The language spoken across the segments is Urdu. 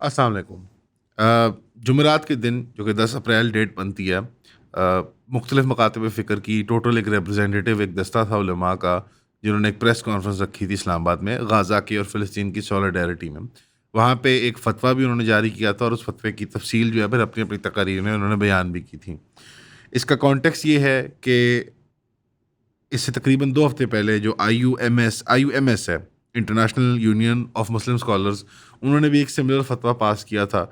السلام علیکم۔ جمعرات کے دن جو کہ 10 اپریل ڈیٹ بنتی ہے، مختلف مکاتب فکر کی ٹوٹل ایک ریپرزینٹیو ایک دستہ تھا علماء کا، جنہوں نے ایک پریس کانفرنس رکھی تھی اسلام آباد میں غازہ کی اور فلسطین کی سولیڈیرٹی میں۔ وہاں پہ ایک فتویٰ بھی انہوں نے جاری کیا تھا، اور اس فتوے کی تفصیل جو ہے پھر اپنی اپنی تقاریر میں انہوں نے بیان بھی کی تھی۔ اس کا کانٹیکس یہ ہے کہ اس سے تقریباً 2 ہفتے پہلے جو آئی یو ایم ایس ہے، international union of Muslim scholars, انہوں نے بھی ایک سملر فتویٰ پاس کیا تھا،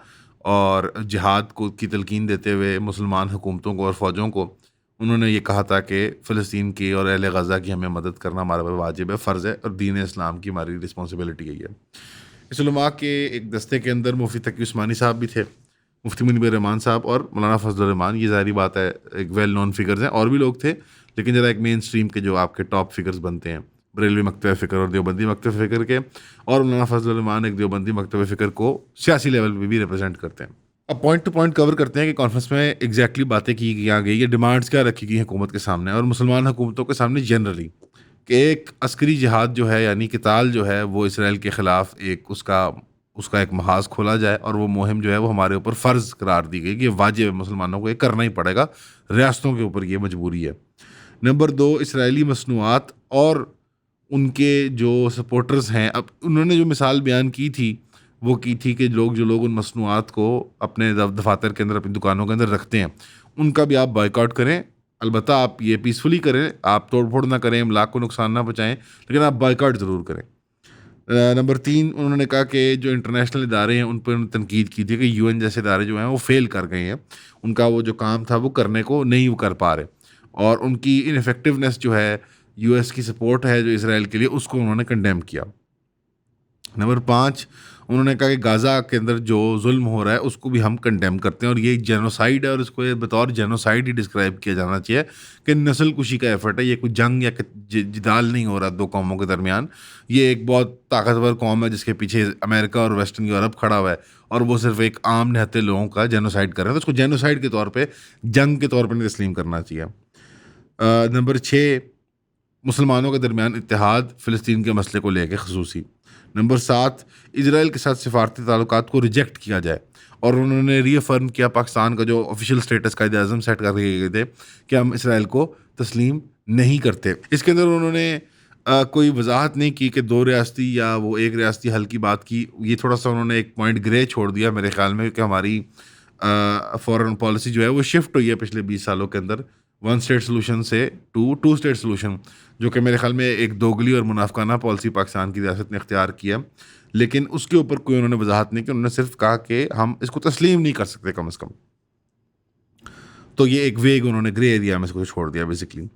اور جہاد کو کی تلقین دیتے ہوئے مسلمان حکومتوں کو اور فوجوں کو انہوں نے یہ کہا تھا کہ فلسطین کی اور اہل غزہ کی ہمیں مدد کرنا ہمارا واجب ہے، فرض ہے، اور دین اسلام کی ہماری رسپانسبلٹی یہی ہے۔ اس علماء کے ایک دستے کے اندر مفتی تقی عثمانی صاحب بھی تھے، مفتی منیب الرحمان صاحب اور مولانا فضل الرحمان، یہ ظاہری بات ہے ایک ویل نون فگرز ہیں، اور بھی لوگ تھے، لیکن ذرا ایک مین اسٹریم کے جو آپ کے ٹاپ فگرز بنتے ہیں، بریلوی مکتبہ فکر اور دیوبندی مکتبہ فکر کے، اور مولانا فضل الرحمان ایک دیوبندی مکتبہ فکر کو سیاسی لیول پہ بھی ریپرزینٹ کرتے ہیں۔ اب پوائنٹ ٹو پوائنٹ کور کرتے ہیں کہ کانفرنس میں ایگزیکٹلی باتیں کی کیا گئی، یہ ڈیمانڈس کیا رکھی گئی حکومت کے سامنے اور مسلمان حکومتوں کے سامنے جنرلی، کہ ایک عسکری جہاد جو ہے یعنی قتال جو ہے وہ اسرائیل کے خلاف ایک اس کا ایک محاذ کھولا جائے، اور وہ مہم جو ہے وہ ہمارے اوپر فرض قرار دی گئی کہ یہ واجب ہے، مسلمانوں کو یہ کرنا ہی پڑے گا، ریاستوں کے اوپر یہ مجبوری ہے۔ نمبر 2، اسرائیلی مصنوعات اور ان کے جو سپورٹرز ہیں، اب انہوں نے جو مثال بیان کی تھی وہ کی تھی کہ جو لوگ ان مصنوعات کو اپنے دفاتر کے اندر، اپنی دکانوں کے اندر رکھتے ہیں، ان کا بھی آپ بائیکاٹ کریں، البتہ آپ یہ پیسفلی کریں، آپ توڑ پھوڑ نہ کریں، املاک کو نقصان نہ پہنچائیں، لیکن آپ بائیکاٹ ضرور کریں۔ نمبر 3، انہوں نے کہا کہ جو انٹرنیشنل ادارے ہیں ان پر انہوں نے تنقید کی تھی کہ یو این جیسے ادارے جو ہیں وہ فیل کر گئے ہیں، ان کا وہ جو کام تھا وہ کرنے کو نہیں کر پا رہے، اور ان کی ان افیکٹونیس جو ہے، یو ایس کی سپورٹ ہے جو اسرائیل کے لیے، اس کو انہوں نے کنڈیم کیا۔ نمبر 5، انہوں نے کہا کہ غازہ کے اندر جو ظلم ہو رہا ہے اس کو بھی ہم کنڈیم کرتے ہیں، اور یہ جینوسائیڈ ہے، اور اس کو یہ بطور جینوسائیڈ ہی ڈسکرائب کیا جانا چاہیے کہ نسل کشی کا ایفرٹ ہے، یہ کوئی جنگ یا جدال نہیں ہو رہا دو قوموں کے درمیان، یہ ایک بہت طاقتور قوم ہے جس کے پیچھے امریکہ اور ویسٹرن یورپ کھڑا ہوا ہے، اور وہ صرف ایک عام نہتے لوگوں کا جینوسائیڈ کر رہے ہیں، تو اس کو جینوسائیڈ کے طور پہ، جنگ کے طور پہ نہیں تسلیم کرنا چاہیے۔ نمبر 6، مسلمانوں کے درمیان اتحاد فلسطین کے مسئلے کو لے کے خصوصی۔ نمبر 7، اسرائیل کے ساتھ سفارتی تعلقات کو ریجیکٹ کیا جائے، اور انہوں نے ری افرم کیا پاکستان کا جو official status Quaid Azam set کر کے گئے تھے کہ ہم اسرائیل کو تسلیم نہیں کرتے۔ اس کے اندر انہوں نے کوئی وضاحت نہیں کی کہ 2 ریاستی یا وہ 1 ریاستی حل کی بات کی، یہ تھوڑا سا انہوں نے ایک پوائنٹ گرے چھوڑ دیا میرے خیال میں، کہ ہماری فورن پالیسی جو ہے وہ شفٹ ہوئی ہے پچھلے 20 سالوں کے اندر 1 اسٹیٹ سولوشن سے 2 اسٹیٹ سولوشن، جو کہ میرے خیال میں ایک دوگلی اور منافقانہ پالیسی پاکستان کی ریاست نے اختیار کیا، لیکن اس کے اوپر کوئی انہوں نے وضاحت نہیں کی، انہوں نے صرف کہا کہ ہم اس کو تسلیم نہیں کر سکتے کم از کم، تو یہ ایک ویگ انہوں نے گرے ایریا میں اس کو چھوڑ دیا بیسکلی۔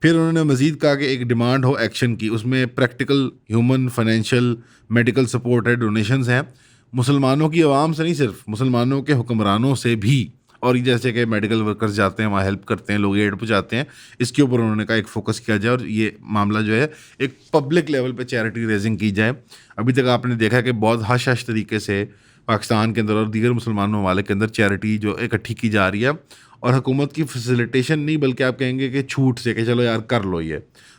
پھر انہوں نے مزید کہا کہ ایک ڈیمانڈ ہو ایکشن کی، اس میں practical, human, financial, medical support ہے، ڈونیشنز ہیں، مسلمانوں کی عوام سے نہیں، صرف مسلمانوں کے حکمرانوں سے بھی، اور یہ جیسے کہ میڈیکل ورکرز جاتے ہیں وہاں ہیلپ کرتے ہیں، لوگ ایڈ پہنچاتے ہیں، اس کے اوپر انہوں نے کہا ایک فوکس کیا جائے، اور یہ معاملہ جو ہے ایک پبلک لیول پہ چیریٹی ریزنگ کی جائے۔ ابھی تک آپ نے دیکھا کہ بہت حش حش طریقے سے پاکستان کے اندر اور دیگر مسلمان ممالک کے اندر چیریٹی جو اکٹھی کی جا رہی ہے، اور حکومت کی فیسیلیٹیشن نہیں بلکہ آپ کہیں گے کہ چھوٹ سے کہ چلو یار کر لو، یہ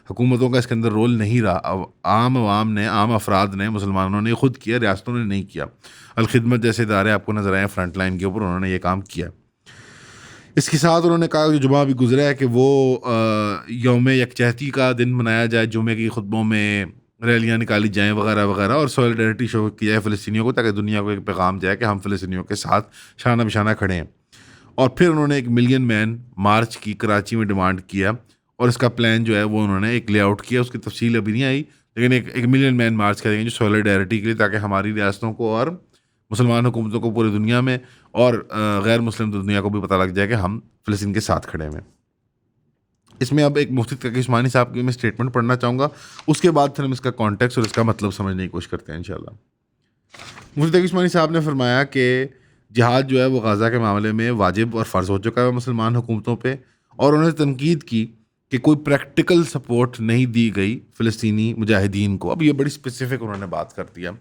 حکومتوں کا اس کے اندر رول نہیں رہا، اب عام عوام نے، عام افراد نے، مسلمانوں نے خود کیا، ریاستوں نے نہیں کیا۔ الخدمت جیسے ادارے آپ کو نظر آئے فرنٹ لائن کے اوپر، انہوں نے یہ کام کیا۔ اس کے ساتھ انہوں نے کہا کہ جمعہ بھی گزرا ہے کہ وہ یوم یکجہتی کا دن منایا جائے، جمعے کی خطبوں میں ریلیاں نکالی جائیں وغیرہ وغیرہ، اور سولیڈیرٹی شو کی جائے فلسطینیوں کو، تاکہ دنیا کو ایک پیغام جائے کہ ہم فلسطینیوں کے ساتھ شانہ بشانہ کھڑے ہیں۔ اور پھر انہوں نے ایک ملین مین مارچ کی کراچی میں ڈیمانڈ کیا، اور اس کا پلان جو ہے وہ انہوں نے ایک لے آؤٹ کیا، اس کی تفصیل ابھی نہیں آئی، لیکن ایک ملین مین مارچ کریں گے جو سولیڈیرٹی کے لیے، تاکہ ہماری ریاستوں کو اور مسلمان حکومتوں کو پوری دنیا میں اور غیر مسلم دنیا کو بھی پتہ لگ جائے کہ ہم فلسطین کے ساتھ کھڑے ہیں۔ اس میں اب ایک مفتی تقی عثمانی صاحب کی میں اسٹیٹمنٹ پڑھنا چاہوں گا، اس کے بعد پھر ہم اس کا کانٹیکس اور اس کا مطلب سمجھنے کی کوشش کرتے ہیں انشاءاللہ۔ مفتی تقی عثمانی صاحب نے فرمایا کہ جہاد جو ہے وہ غزہ کے معاملے میں واجب اور فرض ہو چکا ہے مسلمان حکومتوں پہ، اور انہوں نے تنقید کی کہ کوئی پریکٹیکل سپورٹ نہیں دی گئی فلسطینی مجاہدین کو۔ اب یہ بڑی اسپیسیفک انہوں نے بات کر دیا،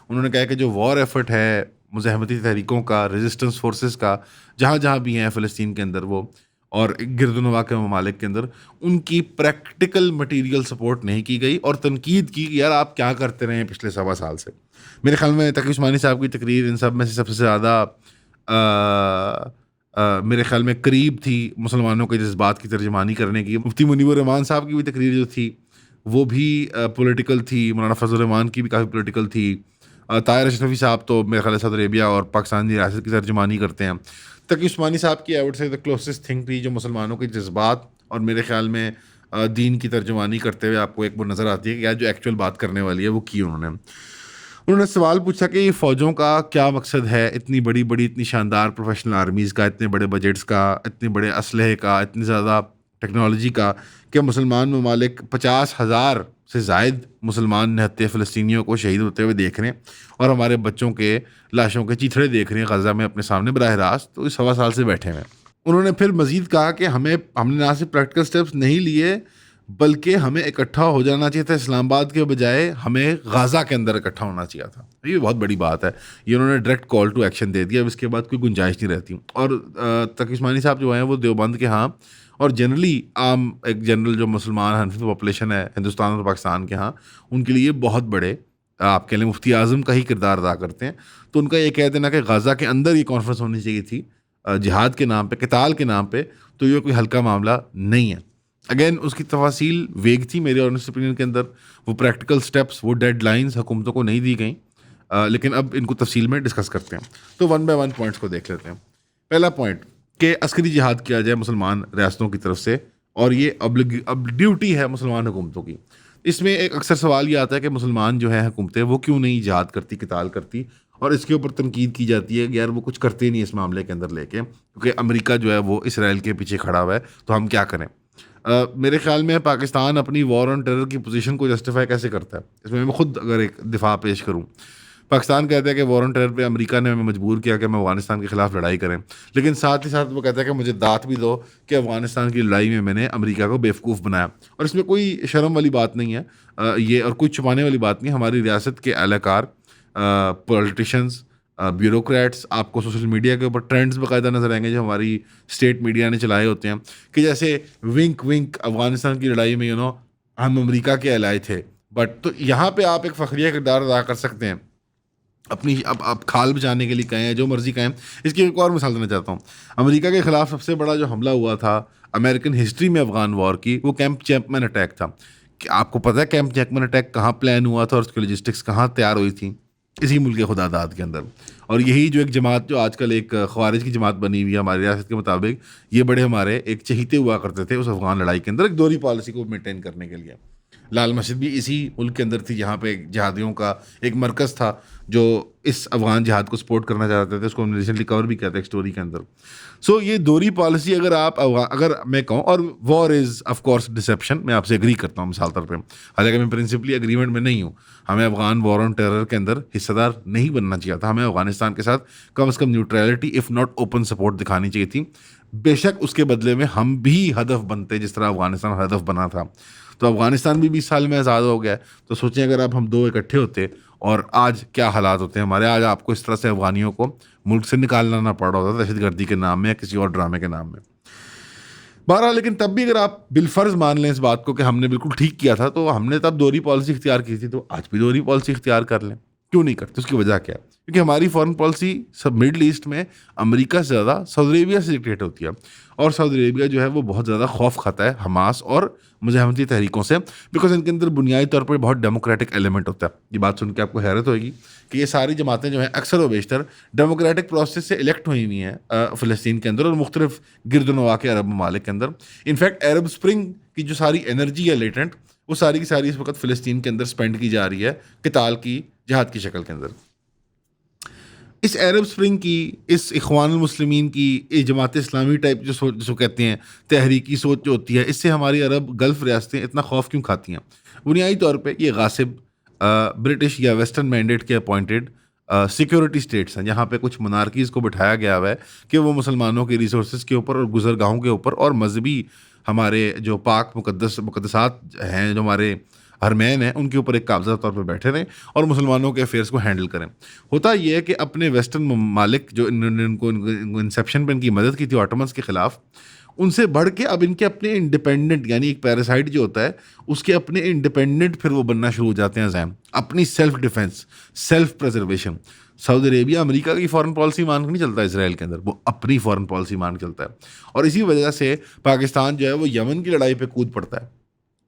انہوں نے کہا کہ جو وار ایفرٹ ہے مزاحمتی تحریکوں کا، ریزسٹنس فورسز کا، جہاں جہاں بھی ہیں فلسطین کے اندر، وہ اور گرد و نواح کے ممالک کے اندر ان کی پریکٹیکل مٹیریل سپورٹ نہیں کی گئی اور تنقید کی کہ یار آپ کیا کرتے رہے ہیں پچھلے 1.25 سال سے. میرے خیال میں تقی عثمانی صاحب کی تقریر ان سب میں سے سب سے زیادہ میرے خیال میں قریب تھی مسلمانوں کے جذبات کی ترجمانی کرنے کی. مفتی منیب الرحمان صاحب کی بھی تقریر جو تھی وہ بھی پولیٹیکل تھی. مولانا فضل الرحمان کی بھی کافی پولیٹیکل تھی. طاہر اشرفی صاحب تو میرے خیال سعودی عربیہ اور پاکستان کی ریاست کی ترجمانی کرتے ہیں. تقی عثمانی صاحب کی I would say the closest thing تھی جو مسلمانوں کے جذبات اور میرے خیال میں دین کی ترجمانی کرتے ہوئے آپ کو ایک وہ نظر آتی ہے کہ یار جو ایکچوئل بات کرنے والی ہے وہ کی. انہوں نے سوال پوچھا کہ یہ فوجوں کا کیا مقصد ہے, اتنی بڑی اتنی شاندار پروفیشنل آرمیز کا, اتنے بڑے بجٹس کا, اتنے بڑے اسلحے کا, اتنی زیادہ ٹیکنالوجی کا, کہ مسلمان ممالک 50,000 سے زائد مسلمان نہتے فلسطینیوں کو شہید ہوتے ہوئے دیکھ رہے ہیں اور ہمارے بچوں کے لاشوں کے چیتھڑے دیکھ رہے ہیں غزہ میں اپنے سامنے براہ راست, تو اس 1.25 سال سے بیٹھے ہوئے ہیں. انہوں نے پھر مزید کہا کہ ہم نے نہ صرف پریکٹیکل سٹیپس نہیں لیے بلکہ ہمیں اکٹھا ہو جانا چاہیے تھا اسلام آباد کے بجائے ہمیں غازہ کے اندر اکٹھا ہونا چاہیے تھا. یہ بہت بڑی بات ہے, یہ انہوں نے ڈائریکٹ کال ٹو ایکشن دے دیا. اب اس کے بعد کوئی گنجائش نہیں رہتی. اور تقی عثمانی صاحب جو ہیں وہ دیوبند کے ہاں اور جنرلی عام ایک جنرل جو مسلمان حنفی پاپولیشن ہے ہندوستان اور پاکستان کے ہاں, ان کے لیے بہت بڑے آپ کے لیے مفتی اعظم کا ہی کردار ادا کرتے ہیں. تو ان کا یہ کہہ دینا کہ غازہ کے اندر یہ کانفرنس ہونی چاہیے تھی جہاد کے نام پہ, قتال کے نام پہ, تو یہ کوئی ہلکا معاملہ نہیں ہے. اگین اس کی تفاصیل ویگ تھی میرے آنیسٹ اوپینین کے اندر. وہ پریکٹیکل سٹیپس, وہ ڈیڈ لائنز حکومتوں کو نہیں دی گئیں, لیکن اب ان کو تفصیل میں ڈسکس کرتے ہیں. تو 1 by 1 پوائنٹس کو دیکھ لیتے ہیں. پہلا پوائنٹ کہ عسکری جہاد کیا جائے مسلمان ریاستوں کی طرف سے, اور یہ اب ڈیوٹی ہے مسلمان حکومتوں کی. اس میں ایک اکثر سوال یہ آتا ہے کہ مسلمان جو ہے حکومتیں وہ کیوں نہیں جہاد کرتی, قتال کرتی, اور اس کے اوپر تنقید کی جاتی ہے کہ یار وہ کچھ کرتے نہیں اس معاملے کے اندر لے کے, کیونکہ امریکہ جو ہے وہ اسرائیل کے پیچھے کھڑا ہوا ہے, تو ہم کیا کریں. میرے خیال میں پاکستان اپنی وار آن ٹیرر کی پوزیشن کو جسٹیفائی کیسے کرتا ہے. اس میں خود اگر ایک دفاع پیش کروں, پاکستان کہتا ہے کہ وار آن ٹیرر پہ امریکہ نے ہمیں مجبور کیا کہ ہم افغانستان کے خلاف لڑائی کریں, لیکن ساتھ ہی ساتھ وہ کہتا ہے کہ مجھے دات بھی دو کہ افغانستان کی لڑائی میں نے امریکہ کو بیوقوف بنایا. اور اس میں کوئی شرم والی بات نہیں ہے یہ, اور کوئی چھپانے والی بات نہیں. ہماری ریاست کے اہلِ کار, پولیٹیشنز, بیوروکریٹس, آپ کو سوشل میڈیا کے اوپر ٹرینڈز باقاعدہ نظر آئیں گے جو ہماری اسٹیٹ میڈیا نے چلائے ہوتے ہیں, کہ جیسے ونک ونک افغانستان کی لڑائی میں ہم امریکہ کے الائے تھے. بٹ تو یہاں پہ آپ ایک فخریہ کردار ادا کر سکتے ہیں اپنی, اب کھال بچانے کے لیے کہیں, جو مرضی کہیں. اس کی ایک اور مثال دینا چاہتا ہوں. امریکہ کے خلاف سب سے بڑا جو حملہ ہوا تھا امریکن ہسٹری میں افغان وار کی, وہ کیمپ چیپمین اٹیک تھا. کہ آپ کو پتہ ہے کیمپ چیپمین اٹیک کہاں پلان ہوا تھا اور اس کی لاجسٹکس کہاں تیار ہوئی تھی؟ اسی ملک خدا داد کے اندر. اور یہی جو ایک جماعت جو آج کل ایک خوارج کی جماعت بنی ہوئی ہے ہماری ریاست کے مطابق, یہ بڑے ہمارے ایک چہیتے ہوا کرتے تھے اس افغان لڑائی کے اندر ایک دوہری پالیسی کو مینٹین کرنے کے لیے. لال مسجد بھی اسی ملک کے اندر تھی جہاں پہ جہادیوں کا ایک مرکز تھا جو اس افغان جہاد کو سپورٹ کرنا چاہتے تھے. اس کو ہم نے ریسنٹلی کور بھی کیا تھا ایک اسٹوری کے اندر. سو یہ دوہری پالیسی اگر میں کہوں, اور وار از آف کورس ڈسیپشن, میں آپ سے اگری کرتا ہوں مثال طور پہ, حالانکہ میں پرنسپلی اگریمنٹ میں نہیں ہوں. ہمیں افغان وار آن ٹیرر کے اندر حصہ دار نہیں بننا چاہیے تھا. ہمیں افغانستان کے ساتھ کم از کم neutrality of not open support دکھانی چاہیے تھی. بے شک اس کے بدلے میں ہم بھی ہدف بنتے جس طرح افغانستان ہدف بنا تھا. تو افغانستان بھی 20 سال میں آزاد ہو گیا ہے, تو سوچیں اگر اب ہم دو اکٹھے ہوتے اور آج کیا حالات ہوتے ہیں ہمارے. آج آپ کو اس طرح سے افغانیوں کو ملک سے نکالنا نہ پڑ رہا ہوتا دہشت گردی کے نام میں یا کسی اور ڈرامے کے نام میں. بہرحال لیکن تب بھی اگر آپ بالفرض مان لیں اس بات کو کہ ہم نے بالکل ٹھیک کیا تھا, تو ہم نے تب دوہری پالیسی اختیار کی تھی, تو آج بھی دوہری پالیسی اختیار کر لیں. کیوں نہیں کرتے؟ اس کی وجہ کیا ہے؟ کیونکہ ہماری فارن پالیسی سب مڈل ایسٹ میں امریکہ سے زیادہ سعودی عربیہ سے ڈکٹیٹ ہوتی ہے, اور سعودی عربیہ جو ہے وہ بہت زیادہ خوف کھاتا ہے حماس اور مزاحمتی تحریکوں سے, بیکاز ان کے اندر بنیادی طور پر بہت ڈیموکریٹک ایلیمنٹ ہوتا ہے. یہ بات سن کے آپ کو حیرت ہوئے گی کہ یہ ساری جماعتیں جو ہیں اکثر و بیشتر ڈیموکریٹک پروسیس سے الیکٹ ہوئی ہوئی ہیں فلسطین کے اندر اور مختلف گرد و نواح کے عرب ممالک کے اندر. انفیکٹ عرب اسپرنگ کی جو ساری انرجی ہے لیٹنٹ, وہ ساری کی ساری اس وقت فلسطین کے اندر اسپینڈ کی جا رہی ہے قتال کی, جہاد کی شکل کے اندر. اس عرب اسپرنگ کی, اس اخوان المسلمین کی جماعت اسلامی ٹائپ جو سوچ جو کہتے ہیں تحریکی سوچ جو ہوتی ہے, اس سے ہماری عرب گلف ریاستیں اتنا خوف کیوں کھاتی ہیں؟ بنیادی طور پہ یہ غاصب برٹش یا ویسٹرن مینڈیٹ کے اپوائنٹڈ سیکورٹی اسٹیٹس ہیں, جہاں پہ کچھ منارکیز کو بٹھایا گیا ہوا ہے کہ وہ مسلمانوں کے ریسورسز کے اوپر اور گزرگاہوں کے اوپر اور مذہبی ہمارے جو پاک مقدسات ہیں, جو ہمارے حرمین ہیں, ان کے اوپر ایک قابضہ طور پہ بیٹھے رہیں اور مسلمانوں کے افیئرس کو ہینڈل کریں. ہوتا یہ ہے کہ اپنے ویسٹرن ممالک جو ان کو انسیپشن پہ ان کی مدد کی تھی آٹومنس کے خلاف, ان سے بڑھ کے اب ان کے اپنے انڈیپینڈنٹ، یعنی ایک پیراسائٹ جو ہوتا ہے اس کے اپنے انڈیپینڈنٹ پھر وہ بننا شروع ہو جاتے ہیں عزائم، اپنی سیلف ڈیفenس، سیلف پریزرویشن. سعودی عربیہ امریکہ کی فارن پالیسی مان کے نہیں چلتا اسرائیل کے اندر، وہ اپنی فارن پالیسی مان کے چلتا ہے. اور اسی وجہ سے پاکستان جو ہے وہ یمن کی لڑائی پہ کود پڑتا ہے،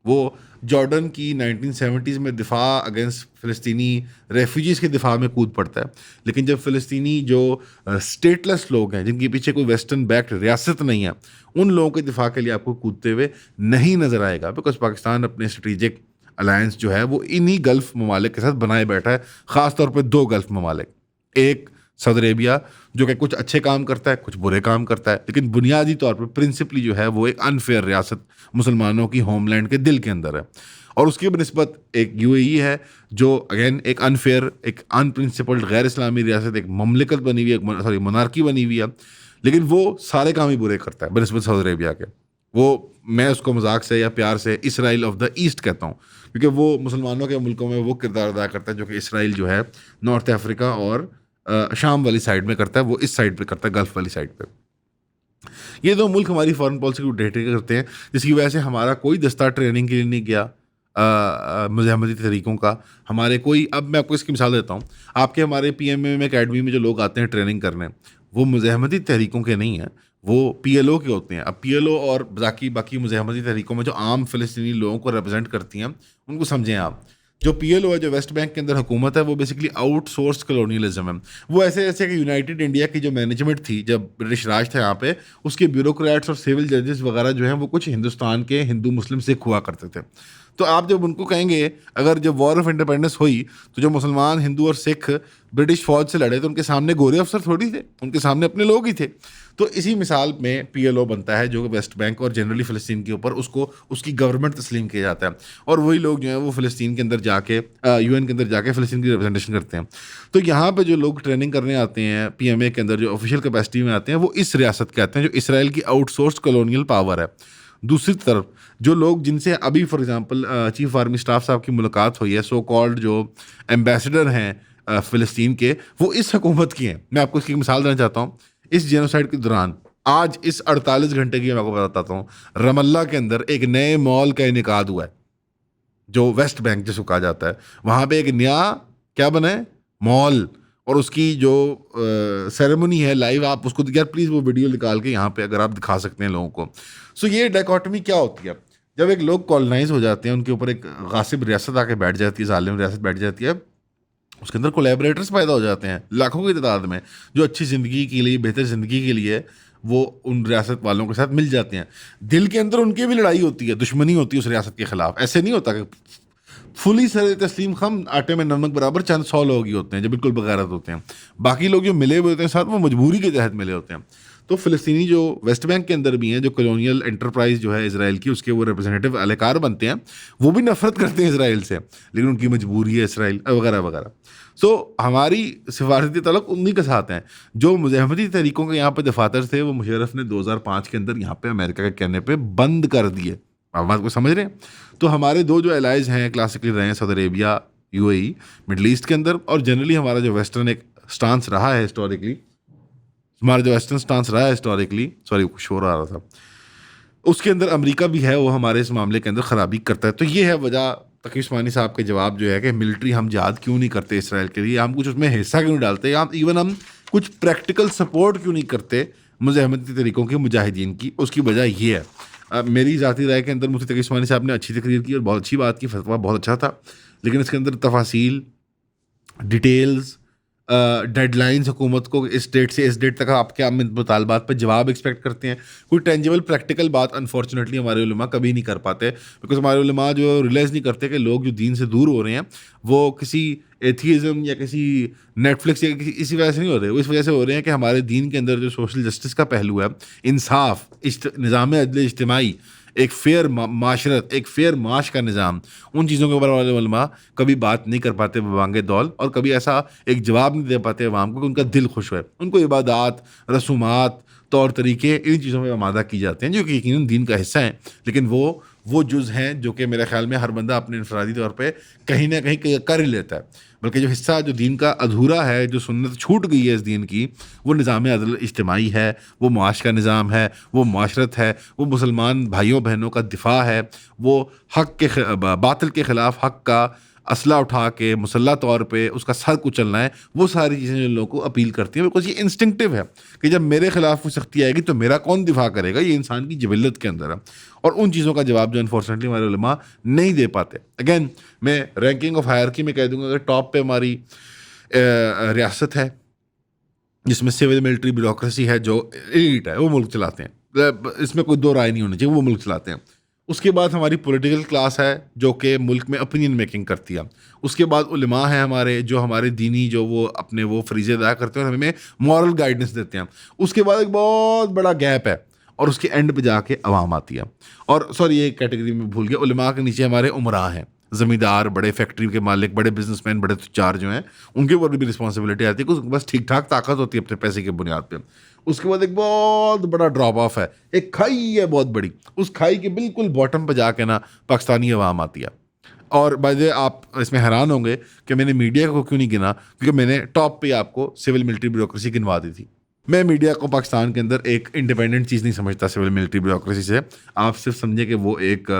وہ جارڈن کی 1970s میں دفاع اگینسٹ فلسطینی ریفیوجیز کے دفاع میں کود پڑتا ہے. لیکن جب فلسطینی جو اسٹیٹلیس لوگ ہیں، جن کے پیچھے کوئی ویسٹرن بیکڈ ریاست نہیں ہے، ان لوگوں کے دفاع کے لیے آپ کو کودتے ہوئے نہیں نظر آئے گا، بیکاز پاکستان اپنے اسٹریٹجک الائنس جو ہے وہ انہی گلف ممالک کے ساتھ بنائے بیٹھا ہے، خاص طور پہ 2 گلف ممالک، ایک سعودی عربیہ جو کہ کچھ اچھے کام کرتا ہے، کچھ برے کام کرتا ہے، لیکن بنیادی طور پہ پرنسپلی جو ہے وہ ایک انفیئر ریاست مسلمانوں کی ہوم لینڈ کے دل کے اندر ہے. اور اس کی بنسبت ایک یو اے ای ہے جو اگین ایک انفیئر، ایک ان پرنسپلڈ غیر اسلامی ریاست، ایک مملکت بنی ہوئی ہے، منارکی بنی ہوئی ہے، لیکن وہ سارے کام ہی برے کرتا ہے بنسبت سعودی عربیہ کے. وہ میں اس کو مذاق سے یا پیار سے اسرائیل آف دا ایسٹ کہتا ہوں، کیونکہ وہ مسلمانوں کے ملکوں میں وہ کردار ادا کرتا ہے جو کہ اسرائیل جو ہے نارتھ افریقہ اور شام والی سائڈ میں کرتا ہے، وہ اس سائڈ پہ کرتا ہے، گلف والی سائڈ پہ. یہ 2 ملک ہماری فارن پالیسی کو ڈکٹیٹ کرتے ہیں، جس کی وجہ سے ہمارا کوئی دستہ ٹریننگ کے لیے نہیں گیا مزاحمتی طریقوں کا. ہمارے کوئی، اب میں آپ کو اس کی مثال دیتا ہوں، آپ کے ہمارے پی ایم اے میں اکیڈمی میں جو لوگ آتے ہیں ٹریننگ کرنے، وہ مزاحمتی طریقوں کے نہیں ہیں، وہ پی ایل او کے ہوتے ہیں. اب پی ایل او اور باقی مزاحمتی طریقوں میں جو عام فلسطینی لوگوں کو ریپرزینٹ کرتی ہیں، ان کو سمجھیں آپ. جو پی ایل او ہے، جو ویسٹ بینک کے اندر حکومت ہے، وہ بیسکلی آؤٹ سورس کلونیلزم ہے. وہ ایسے جیسے کہ یونائٹیڈ انڈیا کی جو مینجمنٹ تھی جب برٹش راج تھا یہاں پہ، اس کے بیوروکریٹس اور سول ججز وغیرہ جو ہیں وہ کچھ ہندوستان کے ہندو مسلم سکھ ہوا کرتے تھے. تو آپ جب ان کو کہیں گے، اگر جب وار آف انڈیپینڈنس ہوئی تو جو مسلمان، ہندو اور سکھ برٹش فوج سے لڑے تو ان کے سامنے گورے افسر تھوڑی تھے، ان کے سامنے اپنے لوگ ہی تھے. تو اسی مثال میں پی ایل او بنتا ہے جو ویسٹ بینک اور جنرلی فلسطین کے اوپر اس کی گورنمنٹ تسلیم کیا جاتا ہے، اور وہی لوگ جو ہیں وہ فلسطین کے اندر جا کے یو این کے اندر جا کے فلسطین کی ریپرزنٹیشن کرتے ہیں. تو یہاں پہ جو لوگ ٹریننگ کرنے آتے ہیں پی ایم اے کے اندر، جو آفیشیل کیپیسٹی میں آتے ہیں، وہ اس ریاست کے آتے ہیں جو اسرائیل کی آؤٹ سورس کلونیل پاور ہے. دوسری طرف جو لوگ جن سے ابھی for example chief army staff صاحب کی ملاقات ہوئی ہے، سو کالڈ جو ایمبیسڈر ہیں فلسطین کے، وہ اس حکومت کی ہیں. میں آپ کو اس کی مثال دینا چاہتا ہوں. اس جینوسائڈ کے دوران آج اس 48 گھنٹے کی میں آپ کو بتاتا ہوں، رام اللہ کے اندر ایک نئے مال کا انعقاد ہوا ہے جو ویسٹ بینک جس کو کہا جاتا ہے. وہاں پہ ایک نیا کیا بنا ہے، مال، اور اس کی جو سیریمونی ہے لائیو، آپ اس کو یار پلیز وہ ویڈیو نکال کے یہاں پہ اگر آپ دکھا سکتے ہیں لوگوں کو. سو یہ ڈائکاٹمی کیا ہوتی ہے جب ایک لوگ کالونائز ہو جاتے ہیں، ان کے اوپر ایک غاصب ریاست آ کے بیٹھ جاتی ہے، ظالم ریاست بیٹھ جاتی ہے، اس کے اندر کولیبریٹرز پیدا ہو جاتے ہیں لاکھوں کی تعداد میں، جو اچھی زندگی کے لیے، بہتر زندگی کے لیے وہ ان ریاست والوں کے ساتھ مل جاتے ہیں. دل کے اندر ان کی بھی لڑائی ہوتی ہے، دشمنی ہوتی ہے اس ریاست کے خلاف. ایسے نہیں ہوتا کہ فلی سر تسلیم خم آٹے میں نمک برابر چند 100 لوگ ہی ہوتے ہیں جو بالکل بغیرت ہوتے ہیں. باقی لوگ جو ملے ہوئے ہوتے ہیں ساتھ، وہ مجبوری کے تحت ملے ہوتے ہیں. تو فلسطینی جو ویسٹ بینک کے اندر بھی ہیں، جو کلونیل انٹرپرائز جو ہے اسرائیل کی، اس کے وہ ریپرزینٹیو اہلکار بنتے ہیں، وہ بھی نفرت کرتے ہیں اسرائیل سے، لیکن ان کی مجبوری ہے اسرائیل وغیرہ وغیرہ. سو ہماری سفارتی تعلق انہیں کے ساتھ ہیں. جو مزاحمتی طریقوں کے یہاں پہ دفاتر تھے، وہ مشرف نے 2005 کے اندر یہاں پہ امریکہ کے کہنے پہ بند کر دیے. آپ بات کو سمجھ رہے ہیں؟ تو ہمارے 2 جو الائز ہیں کلاسیکلی رہے ہیں، Saudi Arabia, U A E, Middle East کے اندر، اور جنرلی ہمارا جو ویسٹرن ایک سٹانس رہا ہے ہسٹوریکلی، سوری شور آ رہا تھا، اس کے اندر امریکہ بھی ہے، وہ ہمارے اس معاملے کے اندر خرابی کرتا ہے. تو یہ ہے وجہ تقی عثمانی صاحب کے جواب جو ہے کہ ملٹری ہم جہاد کیوں نہیں کرتے اسرائیل کے لیے، ہم کچھ اس میں حصہ کیوں نہیں ڈالتے، یا ایون ہم کچھ پریکٹیکل سپورٹ کیوں نہیں کرتے مزاحمتی طریقوں کے مجاہدین کی. اس کی وجہ یہ ہے. میری ذاتی رائے کے اندر مفتی تقی عثمانی صاحب نے اچھی تقریر کی اور بہت اچھی بات کی، فتویٰ بہت اچھا تھا، لیکن اس کے اندر تفاصیل، ڈیٹیلز، ڈیڈ لائنز، حکومت کو اس ڈیٹ سے اس ڈیٹ تک آپ کیا مطالبات پہ جواب ایکسپیکٹ کرتے ہیں، کوئی ٹینجیبل پریکٹیکل بات انفارچونیٹلی ہمارے علماء کبھی نہیں کر پاتے، بیکاز ہمارے علماء جو ریلائز نہیں کرتے کہ لوگ جو دین سے دور ہو رہے ہیں وہ کسی ایتھیزم یا کسی نیٹ فلکس یا اسی وجہ سے نہیں ہو رہے، وہ اس وجہ سے ہو رہے ہیں کہ ہمارے دین کے اندر جو سوشل جسٹس کا پہلو ہے، انصاف، نظام عدل اجتماعی، ایک فیئر معاشرت، ایک فیئر معاش کا نظام، ان چیزوں کے اوپر والے علماء کبھی بات نہیں کر پاتے ببانگ دول، اور کبھی ایسا ایک جواب نہیں دے پاتے عوام کو کہ ان کا دل خوش ہوئے. ان کو عبادات، رسومات، طور طریقے، ان چیزوں میں آمادہ کی جاتے ہیں جو کہ یقیناً دین کا حصہ ہیں، لیکن وہ وہ جز ہیں جو کہ میرے خیال میں ہر بندہ اپنے انفرادی طور پہ کہیں نہ کہیں کر ہی لیتا ہے، بلکہ جو حصہ جو دین کا ادھورا ہے، جو سنت چھوٹ گئی ہے اس دین کی، وہ نظام عدل اجتماعی ہے، وہ معاش کا نظام ہے، وہ معاشرت ہے، وہ مسلمان بھائیوں بہنوں کا دفاع ہے، وہ حق کے باطل کے خلاف حق کا اسلحہ اٹھا کے مسلح طور پہ اس کا سر کچلنا ہے. وہ ساری چیزیں جو لوگوں کو اپیل کرتی ہیں، بیکاز یہ انسٹنکٹیو ہے کہ جب میرے خلاف کوئی سختی آئے گی تو میرا کون دفاع کرے گا. یہ انسان کی جبلت کے اندر ہے، اور ان چیزوں کا جواب جو انفارچونیٹلی ہمارے علماء نہیں دے پاتے. اگین میں رینکنگ آف ہائرکی میں کہہ دوں گا کہ ٹاپ پہ ہماری ریاست ہے، جس میں سول ملٹری بیوروکریسی ہے، جو ایلیٹ ہے، وہ ملک چلاتے ہیں، اس میں کوئی دو رائے نہیں ہونی چاہیے، وہ ملک چلاتے ہیں. اس کے بعد ہماری پولیٹیکل کلاس ہے جو کہ ملک میں اوپینین میکنگ کرتی ہے. اس کے بعد علماء ہیں ہمارے، جو ہمارے دینی جو وہ اپنے وہ فریضے ادا کرتے ہیں اور ہمیں مورل گائیڈنس دیتے ہیں. اس کے بعد ایک بہت بڑا گیپ ہے، اور اس کے اینڈ پہ جا کے عوام آتی ہے. اور سوری یہ کیٹیگری میں بھول گیا، علماء کے نیچے ہمارے عمراء ہیں، زمیندار، بڑے فیکٹری کے مالک، بڑے بزنس مین، بڑے تجار جو ہیں، ان کے اوپر بھی رسپانسبلٹی آتی ہے کہ بس ٹھیک ٹھاک طاقت ہوتی ہے اپنے پیسے کی بنیاد پہ. اس کے بعد ایک بہت بڑا ڈراپ آف ہے، ایک کھائی ہے بہت بڑی، اس کھائی کے بالکل باٹم پہ جا کے نا پاکستانی عوام آتی ہے. اور بائی آپ اس میں حیران ہوں گے کہ میں نے میڈیا کو کیوں نہیں گنا، کیونکہ میں نے ٹاپ پہ آپ کو سول ملٹری بیوروکریسی گنوا دی تھی. میں میڈیا کو پاکستان کے اندر ایک انڈیپینڈنٹ چیز نہیں سمجھتا سول ملٹری بیوروکریسی سے. آپ صرف سمجھیں کہ وہ ایک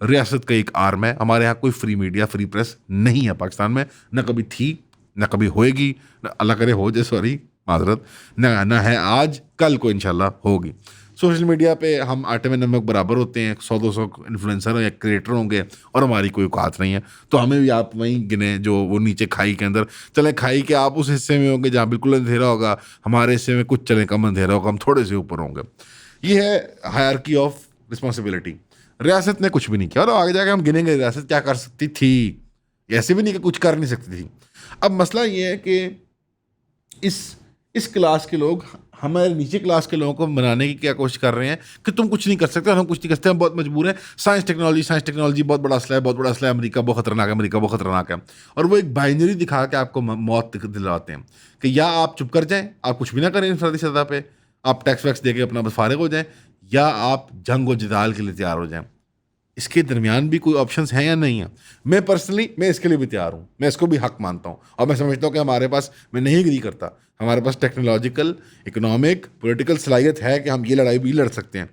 ریاست کا ایک آرم ہے. ہمارے یہاں کوئی فری میڈیا، فری پریس نہیں ہے پاکستان میں، نہ کبھی تھی، نہ کبھی ہوئے گی، نہ اللہ کرے ہو جائے، سوری معذرت، نہ ہے آج، کل کو انشاءاللہ ہوگی. سوشل میڈیا پہ ہم آٹے میں نمک برابر ہوتے ہیں، 100-200 انفلوئنسر یا کریٹر ہوں گے اور ہماری کوئی اوقات نہیں ہے. تو ہمیں بھی آپ وہیں گنے جو وہ نیچے کھائی کے اندر چلے، کھائی کے آپ اس حصے میں ہوں گے جہاں بالکل اندھیرا ہوگا، ہمارے حصے میں کچھ چلے کم اندھیرا ہوگا، ہم تھوڑے سے اوپر ہوں گے. یہ ہے ہائرکی آف رسپانسبلٹی. ریاست نے کچھ بھی نہیں کیا، اور آگے جا کے ہم گنیں گے ریاست کیا کر سکتی تھی. ایسے بھی نہیں کہ کچھ کر نہیں سکتی تھی. اب مسئلہ یہ ہے کہ اس کلاس کے لوگ ہمارے نیچے کلاس کے لوگوں کو بنانے کی کیا کوشش کر رہے ہیں کہ تم کچھ نہیں کر سکتے اور ہم کچھ نہیں کر سکتے، ہم بہت مجبور ہیں. سائنس ٹیکنالوجی بہت بڑا اسلحہ ہے، بہت بڑا اسلحہ ہے، امریکہ بہت خطرناک ہے، امریکہ بہت خطرناک ہے. اور وہ ایک بائنری دکھا کے آپ کو موت دلاتے ہیں کہ یا آپ چپ کر جائیں، آپ کچھ بھی نہ کریں انفرادی سطح پہ، آپ ٹیکس ویکس دے کے اپنا بس فارغ ہو جائیں، یا آپ جنگ و جدال کے لیے تیار ہو جائیں. اس کے درمیان بھی کوئی آپشنس ہیں یا نہیں ہیں؟ میں پرسنلی میں اس کے لیے بھی تیار ہوں، میں اس کو بھی حق مانتا ہوں، اور میں سمجھتا ہوں کہ ہمارے پاس، میں نہیں اگری کرتا، ہمارے پاس ٹیکنالوجیکل، اکنامک، پولیٹیکل صلاحیت ہے کہ ہم یہ لڑائی بھی لڑ سکتے ہیں.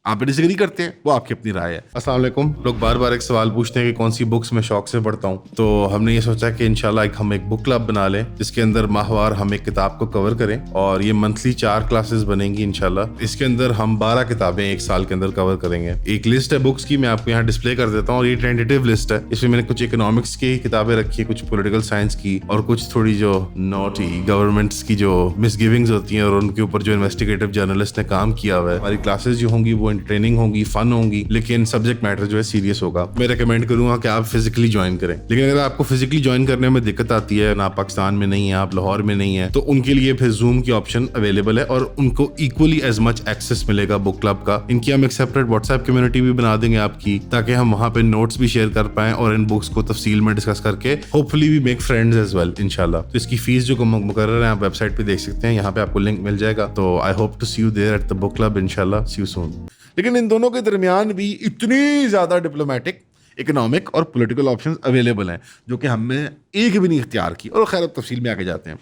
آپ ڈس ایگری کرتے ہیں، وہ آپ کی اپنی رائے ہے. السلام علیکم. لوگ بار بار ایک سوال پوچھتے ہیں کہ کون سی بکس میں شوق سے پڑھتا ہوں، تو ہم نے یہ سوچا کہ انشاءاللہ ہم ایک بک کلب بنا لیں جس کے اندر ماہوار ہم ایک کتاب کو کور کریں، اور یہ منتھلی 4 کلاسز بنیں گی انشاءاللہ. اس کے اندر ہم 12 کتابیں ایک سال کے اندر کور کریں گے. ایک لسٹ ہے بکس کی، میں آپ کو یہاں ڈسپلے کر دیتا ہوں، اور یہ ٹینٹیٹیو لسٹ ہے. اس میں میں نے کچھ اکنامکس کی کتابیں رکھی ہیں، کچھ پولیٹیکل سائنس کی، اور کچھ تھوڑی جو نوٹی گورنمنٹس کی جو مس گیونگز ہوتی ہیں اور ان کے اوپر جو انویسٹیگیٹو جرنلسٹ نے کام کیا ہوا ہے. ہماری کلاسز جو ہوں گی وہ انٹرٹیننگ ہوں گی، فن ہوں گی، لیکن سبجیکٹ میٹر جو ہے سیریس ہوگا. میں ریکمینڈ کروں گا کہ آپ فزیکلی جوائن کریں. لیکن اگر آپ کو فزیکلی جوائن کرنے میں دقت آتی ہے، نہ آپ پاکستان میں نہیں ہیں، آپ لاہور میں نہیں ہیں، تو ان کے لیے پھر زوم کی آپشن اویلیبل ہے، اور ان کو ایکولی ایز مچ ایکسیس ملے گا بک کلب کا. ان کی ہم ایک سیپریٹ واٹس ایپ کمیونٹی بھی بنا دیں گے آپ کی، تاکہ ہم وہاں پہ نوٹس بھی شیئر کر پائیں اور ان بکس کو تفصیل میں ڈسکس کر کے hopefully we make friends as well انشاءاللہ. تو اس کی فیس جو مقرر ہے آپ ویب سائٹ پہ دیکھ سکتے ہیں، یہاں پہ آپ کو لنک مل جائے گا. تو I hope to see you there at the book club انشاءاللہ. See you soon. لیکن ان دونوں کے درمیان بھی اتنی زیادہ ڈپلومیٹک، اکنامک اور پولیٹیکل آپشنز اویلیبل ہیں جو کہ ہم نے ایک بھی نہیں اختیار کی. اور خیر اب تفصیل میں آ کے جاتے ہیں.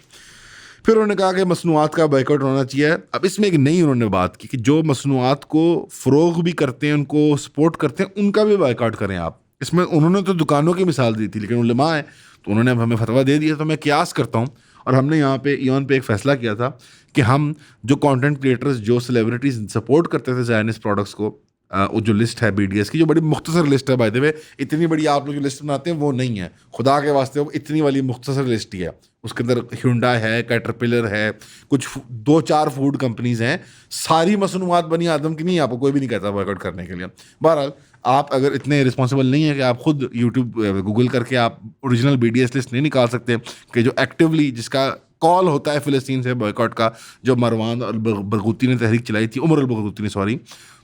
پھر انہوں نے کہا کہ مصنوعات کا بائیکاٹ ہونا چاہیے. اب اس میں ایک نئی انہوں نے بات کی کہ جو مصنوعات کو فروغ بھی کرتے ہیں، ان کو سپورٹ کرتے ہیں، ان کا بھی بائیکاٹ کریں آپ. اس میں انہوں نے تو دکانوں کی مثال دی تھی، لیکن علماء ہیں تو انہوں نے اب ہمیں فتویٰ دے دیا. تو میں قیاس کرتا ہوں، اور ہم نے یہاں پہ ایون پہ ایک فیصلہ کیا تھا کہ ہم جو کانٹینٹ کریٹرز، جو سیلیبریٹیز سپورٹ کرتے تھے زائنسٹ پروڈکٹس کو، وہ جو لسٹ ہے بی ڈی ایس کی، جو بڑی مختصر لسٹ ہے، بائی دی وے اتنی بڑی آپ لوگ جو لسٹ بناتے ہیں وہ نہیں ہے، خدا کے واسطے وہ اتنی والی مختصر لسٹ ہی ہے. اس کے اندر ہیونڈا ہے، کیٹرپلر ہے، کچھ 2-4 فوڈ کمپنیز ہیں. ساری مصنوعات بنی آدم کی نہیں، آپ کو کوئی بھی نہیں کہتا بائیکاٹ کرنے کے لیے. بہرحال آپ اگر اتنے رسپانسبل نہیں ہیں کہ آپ خود یوٹیوب گوگل کر کے آپ original B D S list نہیں نکال سکتے کہ جو ایکٹیولی جس کا کال ہوتا ہے فلسطین سے بائیکاٹ کا، جو مروان البرغوثی نے تحریک چلائی تھی، عمر البرغوثی نے، سوری.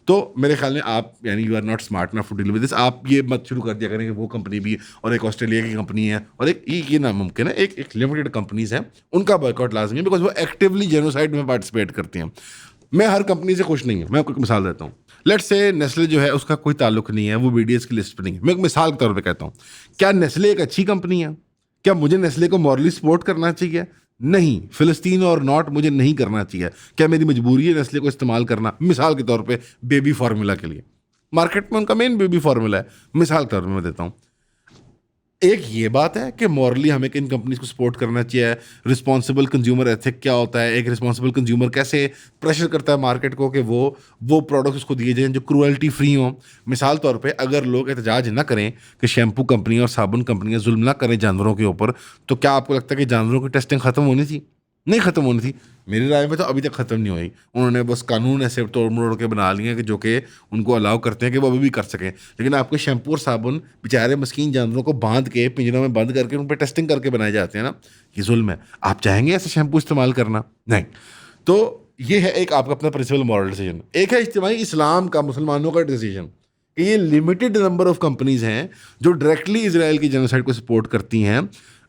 تو میرے خیال میں آپ یعنی you are not smart enough to deal with this. آپ یہ مت شروع کر دیا کریں کہ وہ کمپنی بھی، اور ایک آسٹریلیا کی کمپنی ہے، اور ایک یہ ناممکن ہے. ایک لمیٹڈ کمپنیز ہیں، ان کا بائیکاٹ لازمی ہے، بیکاز وہ ایکٹیولی جینوسائڈ میں پارٹیسپیٹ کرتی ہیں. میں ہر کمپنی سے خوش نہیں ہوں. میں آپ کو ایک مثال دیتا ہوں. لیٹ سے نیسلے جو ہے اس کا کوئی تعلق نہیں ہے, وہ بی ڈی ایس کی لسٹ پہ نہیں ہے. میں ایک مثال کے طور پہ کہتا ہوں, کیا نیسلے ایک اچھی کمپنی ہے؟ کیا مجھے نیسلے کو مورلی سپورٹ کرنا چاہیے؟ نہیں. فلسطین اور ناٹ مجھے نہیں کرنا چاہیے. کیا میری مجبوری ہے نیسلے کو استعمال کرنا؟ مثال کے طور پہ بیبی فارمولا کے لیے, مارکیٹ میں ان کا مین بیبی فارمولا ہے. مثال کے طور پہ میں دیتا ہوں. ایک یہ بات ہے کہ مورلی ہمیں کن کمپنیز کو سپورٹ کرنا چاہیے, رسپانسبل کنزیومر ایتھک کیا ہوتا ہے, ایک رسپانسبل کنزیومر کیسے پریشر کرتا ہے مارکیٹ کو کہ وہ پروڈکٹس اس کو دیے جائیں جو کروئلٹی فری ہوں. مثال طور پہ اگر لوگ احتجاج نہ کریں کہ شیمپو کمپنیاں اور صابن کمپنیاں ظلم نہ کریں جانوروں کے اوپر, تو کیا آپ کو لگتا ہے کہ جانوروں کی ٹیسٹنگ ختم ہونی تھی؟ نہیں ختم ہونی تھی. میری رائے میں تو ابھی تک ختم نہیں ہوئی. انہوں نے بس قانون ایسے توڑ مروڑ کے بنا لیے ہیں کہ جو کہ ان کو الاؤ کرتے ہیں کہ وہ ابھی بھی کر سکیں. لیکن آپ کے شیمپو اور صابن بیچارے مسکین جانوروں کو باندھ کے پنجروں میں بند کر کے ان پہ ٹیسٹنگ کر کے بنائے جاتے ہیں نا, یہ ظلم ہے. آپ چاہیں گے ایسے شیمپو استعمال کرنا؟ نہیں. تو یہ ہے ایک آپ کا اپنا پرنسپل مورل ڈیسیجن. ایک ہے اجتماعی اسلام کا, مسلمانوں کا ڈیسیجن کہ یہ لمیٹڈ نمبر آف کمپنیز ہیں جو ڈائریکٹلی اسرائیل کی جینوسائڈ کو سپورٹ کرتی ہیں.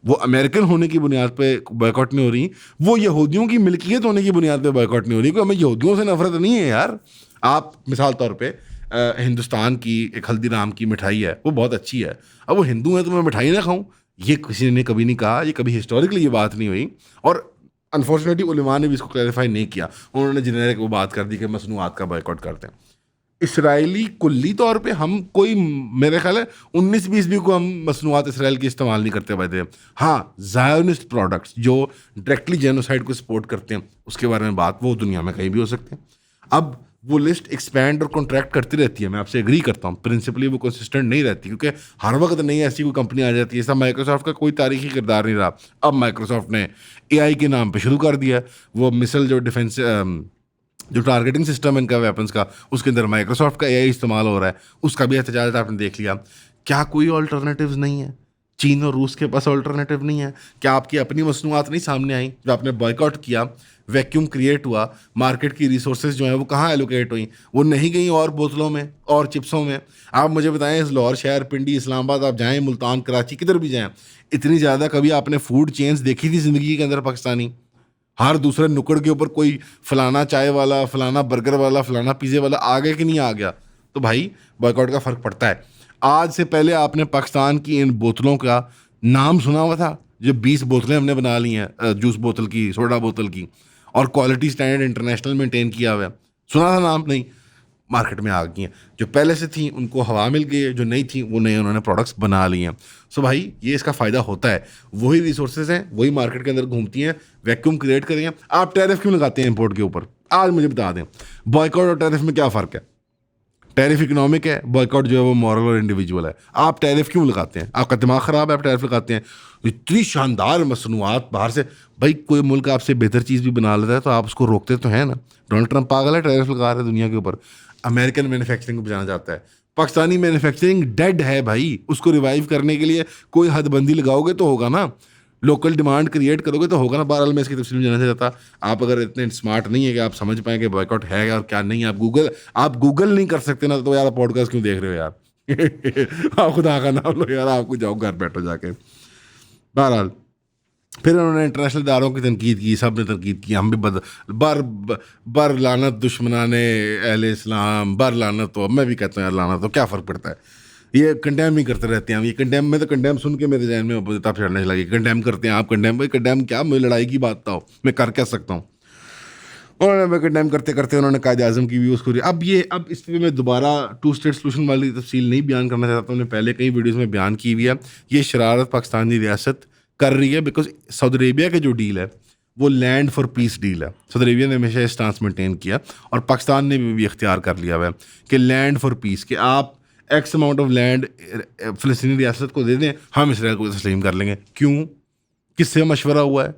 وہ امریکن ہونے کی بنیاد پہ بائیکاٹ نہیں ہو رہی, وہ یہودیوں کی ملکیت ہونے کی بنیاد پہ بائیکاٹ نہیں ہو رہی. ہمیں یہودیوں سے نفرت نہیں ہے یار. آپ مثال طور پہ ہندوستان کی ایک ہلدی رام کی مٹھائی ہے, وہ بہت اچھی ہے. اب وہ ہندو ہیں تو میں مٹھائی نہ کھاؤں, یہ کسی نے کبھی نہیں کہا, یہ کبھی ہسٹوریکلی یہ بات نہیں ہوئی. اور انفارچونیٹلی علماء نے بھی اس کو کلیریفائی نہیں کیا. انہوں نے جنریک وہ بات کر دی کہ مصنوعات کا بائیکاٹ کرتے ہیں. اسرائیلی کلی طور پہ ہم کوئی, میرے خیال ہے 19-20 بھی کو ہم مصنوعات اسرائیل کی استعمال نہیں کرتے بھائی. ہاں زائونسٹ پروڈکٹس جو ڈائریکٹلی جینوسائڈ کو سپورٹ کرتے ہیں اس کے بارے میں بات وہ دنیا میں کہیں بھی ہو سکتے ہیں. اب وہ لسٹ ایکسپینڈ اور کنٹریکٹ کرتی رہتی ہے, میں آپ سے ایگری کرتا ہوں. پرنسپلی وہ کنسسٹنٹ نہیں رہتی کیونکہ ہر وقت نہیں ایسی کوئی کمپنی آ جاتی ہے. ایسا مائیکروسافٹ کا کوئی تاریخی کردار نہیں رہا. اب مائیکروسافٹ نے اے آئی کے نام پہ شروع کر دیا. وہ مسل جو ڈیفینس جو ٹارگیٹنگ سسٹم ہے ان کا ویپنس کا, اس کے اندر مائیکروسافٹ کا اے آئی استعمال ہو رہا ہے. اس کا بھی احتجاج آپ نے دیکھ لیا. کیا کوئی آلٹرنیٹیوز نہیں ہے؟ چین اور روس کے پاس آلٹرنیٹیو نہیں ہے؟ کیا آپ کی اپنی مصنوعات نہیں سامنے آئیں جو آپ نے بائیک آؤٹ کیا؟ ویکیوم کریٹ ہوا, مارکیٹ کی ریسورسز جو ہیں وہ کہاں ایلوکیٹ ہوئیں؟ وہ نہیں گئیں اور بوتلوں میں اور چپسوں میں. آپ مجھے بتائیں, لاہور شہر, پنڈی, اسلام آباد آپ جائیں, ملتان, کراچی, کدھر بھی جائیں, اتنی زیادہ کبھی آپ نے فوڈ چینز دیکھی تھی زندگی کے اندر پاکستانی؟ ہر دوسرے نکڑ کے اوپر کوئی فلانا چائے والا, فلانا برگر والا, فلانا پیزے والا آ گیا کہ نہیں آ گیا؟ تو بھائی بائیک آؤٹ کا فرق پڑتا ہے. آج سے پہلے آپ نے پاکستان کی ان بوتلوں کا نام سنا ہوا تھا جو 20 بوتلیں ہم نے بنا لی ہیں, جوس بوتل کی, سوڈا بوتل کی, اور کوالٹی اسٹینڈرڈ انٹرنیشنل مینٹین کیا ہوا ہے؟ سنا تھا نام؟ نہیں. مارکیٹ میں آ گئی ہیں. جو پہلے سے تھیں ان کو ہوا مل گئی ہے, جو نہیں تھیں وہ نئے انہوں نے پروڈکٹس بنا لی ہیں. سو بھائی یہ اس کا فائدہ ہوتا ہے. وہی ریسورسز ہیں, وہی مارکیٹ کے اندر گھومتی ہیں, ویکیوم کریٹ کریں. آپ ٹیرف کیوں لگاتے ہیں امپورٹ کے اوپر؟ آج مجھے بتا دیں بائیکاٹ اور ٹیرف میں کیا فرق ہے. ٹیرف اکنامک ہے, بائیکاٹ جو ہے وہ مورل اور انڈیویجول ہے. آپ ٹیرف کیوں لگاتے ہیں؟ آپ کا دماغ خراب ہے, آپ ٹیرف لگاتے ہیں. اتنی شاندار مصنوعات باہر سے, بھائی کوئی ملک آپ سے بہتر چیز بھی بنا لیتا ہے تو آپ اس کو روکتے تو ہیں نا. ڈونلڈ ٹرمپ پاگل ہے, ٹیرف لگا رہے ہیں دنیا کے اوپر. امریکن مینوفیکچرنگ کو بچانا چاہتا ہے. پاکستانی مینوفیکچرنگ ڈیڈ ہے بھائی, اس کو ریوائیو کرنے کے لیے کوئی حد بندی لگاؤ گے تو ہوگا نا, لوکل ڈیمانڈ کریٹ کرو گے تو ہوگا نا. بہرحال میں اس کی تفصیل میں جانا چاہتا. آپ اگر اتنے اسمارٹ نہیں ہے کہ آپ سمجھ پائیں کہ بائیک آؤٹ ہے اور کیا نہیں ہے, آپ گوگل نہیں کر سکتے نا, تو یار پوڈ کاسٹ کیوں دیکھ رہے ہو یار؟ آپ خدا کا نام لو یار, آپ کو جاؤ گھر بیٹھو جا کے. بہرحال پھر انہوں نے انٹرنیشنل اداروں کی تنقید کی, سب نے تنقید کی. ہم بھی بر لعنت دشمنان اہل اسلام, بر لعنت. تو میں بھی کہتا ہوں یار لعنت, تو کیا فرق پڑتا ہے؟ یہ کنڈیم ہی کرتے رہتے ہیں. یہ کنڈیم, میں تو کنڈیم سن کے میرے ذہن میں تب چڑھنے لگی. کنڈیم کرتے ہیں آپ, کنڈیم بھائی کنڈیم کیا, مجھے لڑائی کی بات تھا, میں کر کیا سکتا ہوں. انہوں نے کنڈیم کرتے کرتے انہوں نے قائد اعظم کی بھی اس کو. اب اس پہ میں دوبارہ 2 اسٹیٹ سولوشن والی تفصیل نہیں بیان کرنا چاہتا ہوں. نے پہلے کئی ویڈیوز میں بیان کی ہوئی ہے. یہ شرارت پاکستانی ریاست کر رہی ہے بیکاز سعودی عربیہ کا جو ڈیل ہے وہ لینڈ فار پیس ڈیل ہے. سعودی عربیہ نے ہمیشہ اس اسٹانس مینٹین کیا, اور پاکستان نے بھی اختیار کر لیا ہوا ہے کہ لینڈ فار پیس, کہ آپ ایکس اماؤنٹ آف لینڈ فلسطینی ریاست کو دے دیں, ہم اسرائیل کو تسلیم کر لیں گے. کیوں؟ کس سے مشورہ ہوا ہے؟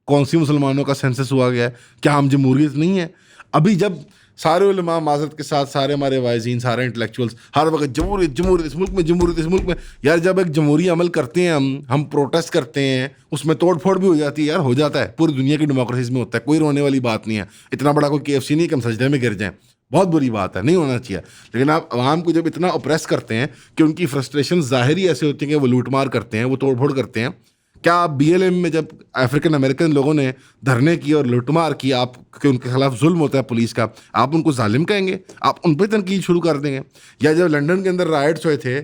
کون سی مسلمانوں کا سینسس ہوا گیا ہے؟ کیا ہم جمہوریت نہیں ہے؟ ابھی جب سارے علماء معذرت کے ساتھ, سارے ہمارے وائزین, سارے انٹلیکچوئلس ہر وقت جمہوریت اس ملک میں, جمہوریت اس ملک میں. یار جب ایک جمہوری عمل کرتے ہیں ہم پروٹیسٹ کرتے ہیں, اس میں توڑ پھوڑ بھی ہو جاتی ہے یار, ہو جاتا ہے. پوری دنیا کی ڈیموکریسیز میں ہوتا ہے, کوئی رونے والی بات نہیں ہے. اتنا بڑا کوئی KFC نہیں کہ ہم سجدے میں گر جائیں, بہت بری بات ہے, نہیں ہونا چاہیے. لیکن آپ عوام کو جب اتنا اپریس کرتے ہیں کہ ان کی فرسٹریشن ظاہری ایسے ہوتی ہیں کہ وہ لوٹ مار کرتے ہیں, وہ توڑ پھوڑ کرتے ہیں, کیا آپ بی ایل ایم میں جب افریقن امریکن لوگوں نے دھرنے کی اور لوٹمار کی آپ کہ ان کے خلاف ظلم ہوتا ہے پولیس کا، آپ ان کو ظالم کہیں گے؟ آپ ان پہ تنقید شروع کر دیں گے؟ یا جب لنڈن کے اندر رائٹس ہوئے تھے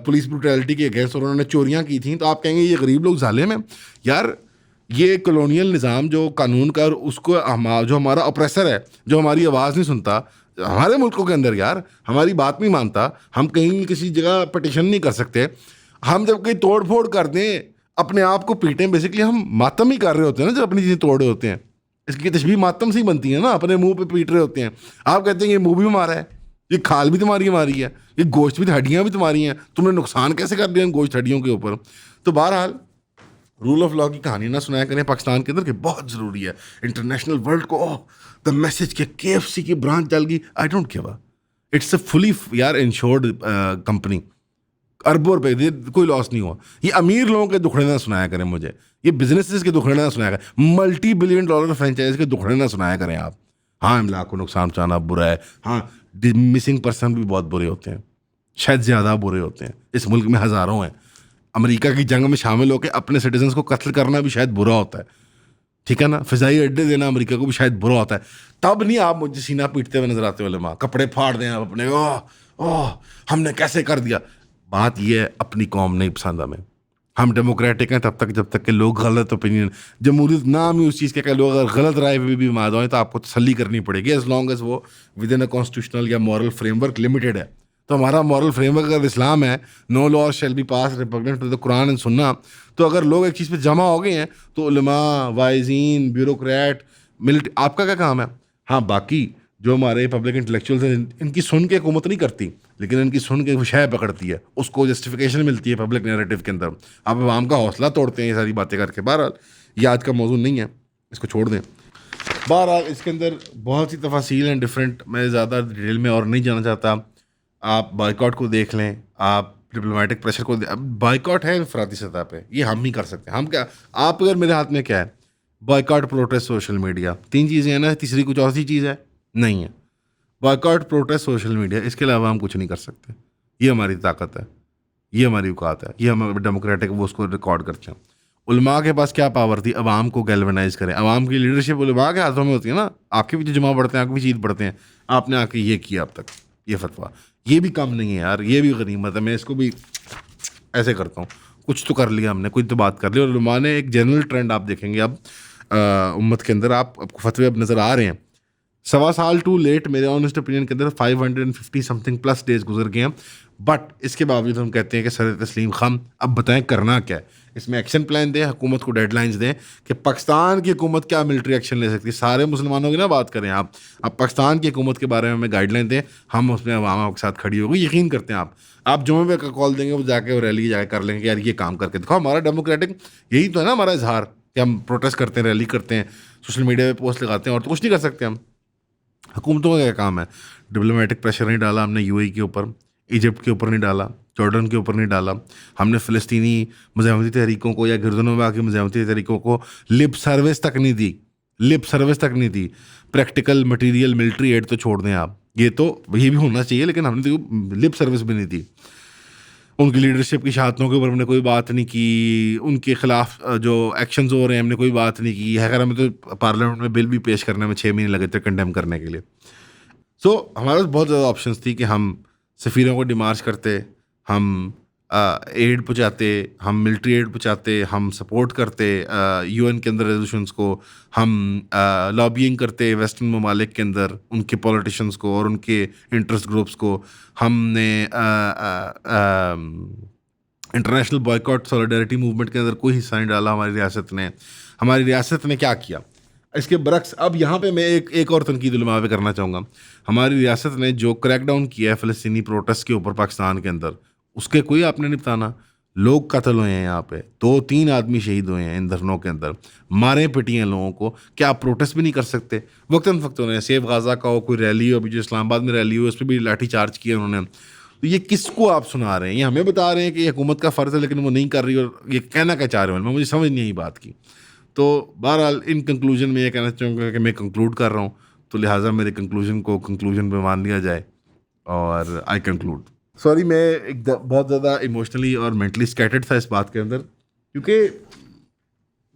پولیس بروٹیلٹی کے اگینسٹ اور انہوں نے چوریاں کی تھیں، تو آپ کہیں گے یہ غریب لوگ ظالم ہیں؟ یار یہ کلونیل نظام جو قانون کا، اور اس کو جو ہمارا اپریسر ہے، جو ہماری آواز نہیں سنتا ہمارے ملکوں کے اندر، یار ہماری بات نہیں مانتا، ہم کہیں کسی جگہ پٹیشن نہیں کر سکتے، ہم جب کہیں توڑ پھوڑ کر دیں اپنے آپ کو پیٹیں، بیسکلی ہم ماتم ہی کر رہے ہوتے ہیں نا جب اپنی چیزیں توڑ رہے ہوتے ہیں. اس کی تشبیہ ماتم سے ہی بنتی ہے نا، اپنے منہ پہ پیٹ رہے ہوتے ہیں. آپ کہتے ہیں یہ منہ بھی ہمارا ہے، یہ کھال بھی تمہاری ہماری ہے، یہ گوشت بھی ہڈیاں بھی تمہاری ہیں، تم نے نقصان کیسے کر دیا ان گوشت ہڈیوں کے اوپر؟ تو بہرحال رول آف لا کی کہانی نہ سنایا کریں پاکستان کے اندر، کہ بہت ضروری ہے انٹرنیشنل ورلڈ کو دا میسج کہ کے ایف سی کی برانچ چل گئی. I don't care, it's a fully یار انشورڈ کمپنی، اربوں روپے، کوئی لاس نہیں ہوا. یہ امیر لوگوں کے دکھڑے نہ سنایا کریں مجھے، یہ بزنسز کے دکھڑے نہ سنایا کریں، ملٹی بلین ڈالر فرینچائز کے دکھڑے نہ سنایا کریں آپ. ہاں املاک کو نقصان پہنچانا برا ہے، ہاں مسنگ پرسن بھی بہت برے ہوتے ہیں، شاید زیادہ برے ہوتے ہیں، اس ملک میں ہزاروں ہیں. امریکہ کی جنگ میں شامل ہو کے اپنے سٹیزنس کو قتل کرنا بھی شاید برا ہوتا ہے، ٹھیک ہے نا، فضائی اڈے دینا امریکہ کو بھی شاید برا ہوتا ہے. تب نہیں آپ مجھے سینہ پیٹتے ہوئے نظر آتے ہو علماء، کپڑے پھاڑ دیں آپ اپنے، ہم نے کیسے کر دیا. بات یہ ہے اپنی قوم نہیں پسند ہمیں، ہم ڈیموکریٹک ہیں تب تک جب تک کہ لوگ غلط اوپینین، جمہوریت نام ہی اس چیز کا کہ لوگ اگر غلط رائے پہ بھی ماد ہوئیں تو آپ کو تسلی کرنی پڑے گی، ایز لانگ ایز وہ ود ان اے کانسٹیٹیوشنل یا مورل فریم ورک لمیٹڈ ہے. تو ہمارا مورل فریم ورک اگر اسلام ہے، no law shall be pass repugnant to the Quran and Sunnah, تو اگر لوگ ایک چیز پہ جمع ہو گئے ہیں تو علماء، واعظین، بیوروکریٹ، ملٹری، آپ کا کیا کام ہے؟ ہاں باقی جو ہمارے پبلک انٹلیکچوئلز ہیں ان کی سن کے حکومت نہیں کرتی، لیکن ان کی سن کے شے پکڑتی ہے، اس کو جسٹیفیکیشن ملتی ہے پبلک نیریٹو کے اندر. آپ عوام کا حوصلہ توڑتے ہیں یہ ساری باتیں کر کے. بہرحال یہ آج کا موضوع نہیں ہے، اس کو چھوڑ دیں. بہرحال اس کے اندر بہت سی تفاصیل ہیں ڈفرینٹ، میں زیادہ ڈیٹیل میں اور نہیں جانا چاہتا. آپ بائیکاٹ کو دیکھ لیں، آپ ڈپلومیٹک پریشر کو بائیکاٹ ہے انفرادی سطح پہ، یہ ہم ہی کر سکتے ہیں. ہم کیا، آپ اگر میرے ہاتھ میں کیا ہے، بائیکاٹ، پروٹیسٹ، سوشل میڈیا، تین چیزیں ہیں نا، تیسری کچھ اور سی چیز ہے نہیں ہے. بائیکاٹ، پروٹیسٹ، سوشل میڈیا، اس کے علاوہ ہم کچھ نہیں کر سکتے. یہ ہماری طاقت ہے، یہ ہماری اوقات ہے، یہ ہم ڈیموکریٹک وہ اس کو ریکارڈ کرتے ہیں. علماء کے پاس کیا پاور تھی؟ عوام کو گیلونائز کریں. عوام کی لیڈرشپ علماء کے ہاتھوں میں ہوتی ہے نا. آپ کے بھی جو جمعہ پڑھتے ہیں، آپ کی بھی چیز پڑھتے ہیں، آپ نے آ کے یہ کیا اب تک، یہ فتویٰ، یہ بھی کم نہیں ہے یار، یہ بھی غنیمت ہے. میں اس کو بھی ایسے کرتا ہوں، کچھ تو کر لیا ہم نے، کچھ تو بات کر لی. اور علماء نے ایک جنرل ٹرینڈ آپ دیکھیں گے اب امت کے اندر، آپ کو فتوے اب نظر آ رہے ہیں. 1.25 سال ٹو لیٹ میرے آنیسٹ اوپینین کے اندر 550 سم تھنگ پلس ڈیز گزر گئے ہیں، بٹ اس کے باوجود ہم کہتے ہیں کہ سر تسلیم خم، اب بتائیں کرنا کیا ہے. اس میں ایکشن پلان دیں، حکومت کو ڈیڈ لائنز دیں کہ پاکستان کی حکومت کیا ملٹری ایکشن لے سکتی ہے. سارے مسلمانوں کی نہ بات کریں آپ، اب پاکستان کی حکومت کے بارے میں ہمیں گائیڈ لائن دیں، ہم اس میں عوام کے ساتھ کھڑی ہوگی. یقین کرتے ہیں آپ جمعے پہ کال دیں گے، وہ جا کے ریلی جا کے کر لیں گے، یار یہ کام کر کے دکھاؤ. ہمارا ڈیموکریٹک یہی تو ہے نا ہمارا اظہار، کہ ہم پروٹیسٹ کرتے ہیں، ریلی کرتے ہیں، سوشل میڈیا پہ پوسٹ لگاتے ہیں، اور تو کچھ نہیں کر سکتے ہم. حکومتوں کا کیا کام ہے؟ ڈپلومیٹک پریشر نہیں ڈالا ہم نے یو اے کے اوپر، ایجپٹ کے اوپر نہیں ڈالا، جارڈن کے اوپر نہیں ڈالا. ہم نے فلسطینی مزاحمتی تحریکوں کو یا گردنوں کی مزاحمتی تحریکوں کو لپ سروس تک نہیں دی، لپ سروس تک نہیں دی. پریکٹیکل مٹیریل ملٹری ایڈ تو چھوڑ دیں آپ، یہ تو یہ بھی ہونا چاہیے، لیکن ہم نے لپ سروس بھی نہیں دی. ان کی لیڈرشپ کی شہادتوں کے اوپر ہم نے کوئی بات نہیں کی، ان کے خلاف جو ایکشنز ہو رہے ہیں ہم نے کوئی بات نہیں کی. ہے ہمیں تو پارلیمنٹ میں بل بھی پیش کرنے میں 6 مہینے لگے تھے کنڈیم کرنے کے لیے. سو ہمارے پاس بہت زیادہ آپشنس تھی کہ ہم سفیروں کو ڈیمارچ کرتے، ہم ایڈ پہنچاتے، ہم ملٹری ایڈ پہنچاتے، ہم سپورٹ کرتے یو این کے اندر ریزولوشنس کو، ہم لابینگ کرتے ویسٹرن ممالک کے اندر ان کے پولیٹیشنس کو اور ان کے انٹرسٹ گروپس کو. ہم نے انٹرنیشنل بائیکاٹ سولیڈیرٹی موومنٹ کے اندر کوئی حصہ نہیں ڈالا ہماری ریاست نے. ہماری ریاست نے کیا کیا؟ اس کے برعکس اب یہاں پہ میں ایک اور تنقید علماء پہ کرنا چاہوں گا. ہماری ریاست نے جو کریک ڈاؤن کیا ہے فلسطینی پروٹیسٹ کے اوپر پاکستان کے اندر، اس کے کوئی آپ نے نہیں بتانا. لوگ قتل ہوئے ہیں یہاں پہ، 2-3 آدمی شہید ہوئے ہیں ان دھرنوں کے اندر، مارے پٹی ہیں لوگوں کو. کیا آپ پروٹیسٹ بھی نہیں کر سکتے؟ وقتاً فوقتاً نے سیف غازہ کا ہو کوئی ریلی ہو، ابھی جو اسلام آباد میں ریلی ہو اس پہ بھی لاٹھی چارج کیا انہوں نے. تو یہ کس کو آپ سنا رہے ہیں؟ یہ ہمیں بتا رہے ہیں کہ یہ حکومت کا فرض ہے لیکن وہ نہیں کر رہی، اور یہ کہنا کیا چاہ رہے ہیں میں مجھے سمجھ نہیں آئی بات کی. تو بہرحال ان کنکلوژن میں یہ کہنا چاہوں گا کہ میں کنکلوڈ کر رہا ہوں، تو لہٰذا میرے کنکلوژن کو کنکلوژن پہ مان لیا جائے، اور آئی کنکلوڈ. سوری میں بہت زیادہ ایموشنلی اور مینٹلی اسکیٹرڈ تھا اس بات کے اندر، کیونکہ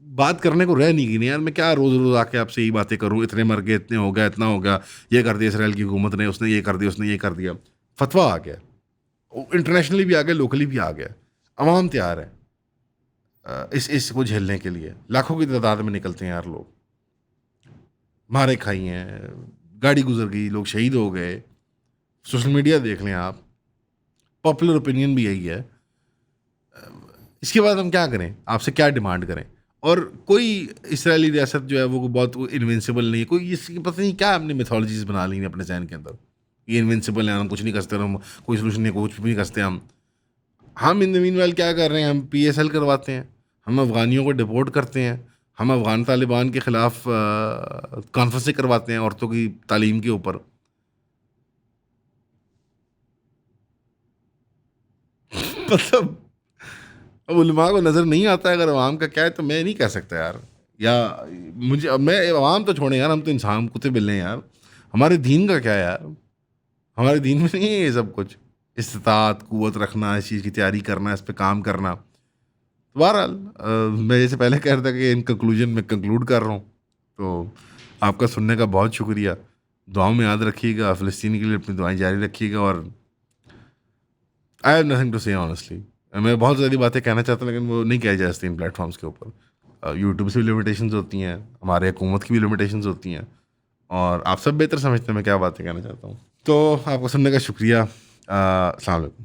بات کرنے کو رہ نہیں گئی یار. میں کیا روز روز آ کے آپ سے یہی باتیں کروں, اتنے مر گئے, اتنے ہو گیا, اتنا ہو گیا, یہ کر دیا اسرائیل کی حکومت نے, اس نے یہ کر دیا, اس نے یہ کر دیا. فتویٰ آ گیا, انٹرنیشنلی بھی آ گیا, لوکلی بھی آ گیا. عوام تیار ہے اس کو جھیلنے کے لیے. لاکھوں کی تعداد میں نکلتے ہیں یار لوگ, مارے کھائی ہیں, گاڑی گزر گئی, لوگ شہید ہو گئے. سوشل میڈیا دیکھ لیں آپ, پاپولر اوپینین بھی یہی ہے. اس کے بعد ہم کیا کریں, آپ سے کیا ڈیمانڈ کریں؟ اور کوئی اسرائیلی ریاست جو ہے وہ بہت انوینسیبل نہیں ہے. کوئی اس کی پتہ نہیں کیا ہم نے میتھولوجیز بنا لی ہیں اپنے ذہن کے اندر, یہ انوینسیبل ہیں, ہم کچھ نہیں کرتے, ہم کوئی سولوشن نہیں, کچھ بھی نہیں کرتے. ہم ان مین ویل کیا کر رہے ہیں, ہم پی ایس ایل کرواتے ہیں, ہم افغانیوں کو ڈپورٹ کرتے ہیں, ہم افغان طالبان کے خلاف کانفرنسیں کرواتے ہیں عورتوں کی تعلیم کے اوپر. مطلب اب علماء کو نظر نہیں آتا ہے اگر عوام کا کیا ہے, تو میں نہیں کہہ سکتا یار. یا مجھے, میں عوام تو چھوڑیں یار, ہم تو انسان کتے بلے ہیں یار. ہمارے دین کا کیا ہے یار, ہمارے دین میں نہیں ہے یہ سب کچھ. استطاعت, قوت رکھنا, اس چیز کی تیاری کرنا, اس پہ کام کرنا. بہرحال میں جیسے پہلے کہہ رہا تھا کہ ان کنکلوژن میں کنکلوڈ کر رہا ہوں. تو آپ کا سننے کا بہت شکریہ. دعاؤں میں یاد رکھیے گا, فلسطین کے لیے اپنی دعائیں جاری رکھیے گا. اور آئی ہیو نتھنگ ٹو سے آنیسٹلی. میں بہت زیادہ باتیں کہنا چاہتا ہوں لیکن وہ نہیں کہی جا سکتی ان پلیٹ فارمس کے اوپر. یوٹیوب سے بھی لمیٹیشنز ہوتی ہیں, ہمارے حکومت کی بھی لمیٹیشنز ہوتی ہیں, اور آپ سب بہتر سمجھتے ہیں میں کیا باتیں کہنا چاہتا ہوں. تو آپ کو سننے کا شکریہ. السلام علیکم.